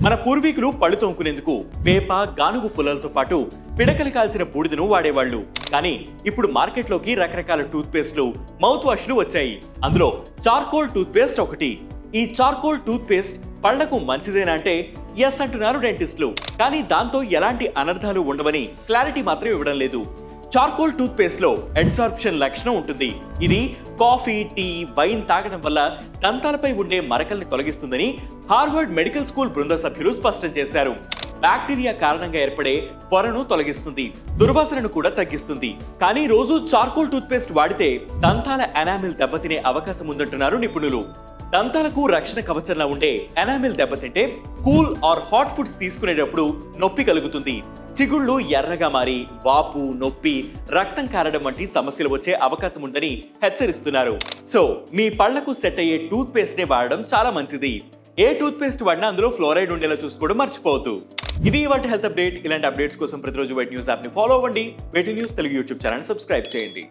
మన పూర్వీకులు పళ్ళు తోముకునేందుకు వేప గానుగు పుల్లలతో పాటు పిడకలు కాల్చిన బూడిదను వాడేవాళ్ళు. కానీ ఇప్పుడు మార్కెట్లోకి రకరకాల టూత్ పేస్ట్లు, మౌత్ వాష్లు వచ్చాయి. అందులో చార్కోల్ టూత్ పేస్ట్ ఒకటి. ఈ చార్కోల్ టూత్ పేస్ట్ పళ్లకు మంచిదేనా అంటే ఎస్ అంటున్నారు డెంటిస్టులు. కానీ దాంతో ఎలాంటి అనర్థాలు ఉండవని క్లారిటీ మాత్రం ఇవ్వడం లేదు. చార్కోల్ టూత్ పేస్ట్ లో అడ్సార్ప్షన్ లక్షణం ఉంటుంది. ఇది కాఫీ, టీ, వైన్ తాగడం వల్ల దంతాలపై ఉండే మరకల్ని తొలగిస్తుందని హార్వర్డ్ మెడికల్ స్కూల్ బృంద సభ్యులు స్పష్టం చేశారు. బ్యాక్టీరియా కారణంగా ఏర్పడే పొరను తొలగిస్తుంది, దుర్వాసనను కూడా తగ్గిస్తుంది. కానీ రోజు చార్కోల్ టూత్ పేస్ట్ వాడితే దంతాల ఎనామిల్ దెబ్బతినే అవకాశం ఉందంటున్నారు నిపుణులు. దంతాలకు రక్షణ కవచంలా ఉండే ఎనామిల్ దెబ్బతింటే కూల్ ఆర్ హాట్ ఫుడ్స్ తీసుకునేటప్పుడు నొప్పి కలుగుతుంది. చిగుళ్ళు ఎర్రగా మారి వాపు, నొప్పి, రక్తం కారడం వంటి సమస్యలు వచ్చే అవకాశం ఉందని హెచ్చరిస్తున్నారు. సో మీ పళ్లకు సెట్ అయ్యే టూత్ పేస్ట్ నే వాడడం చాలా మంచిది. ఏ టూత్ పేస్ట్ వాడినా అందులో ఫ్లోరైడ్ ఉండేలా చూసుకోవడం మర్చిపోవద్దు. ఇది వాటి హెల్త్ అప్డేట్. ఇలాంటి అప్డేట్స్ కోసం ప్రతిరోజు వైట్ న్యూస్ యాప్ ని ఫాలో అవ్వండి. White news Telugu YouTube channel subscribe చేయండి.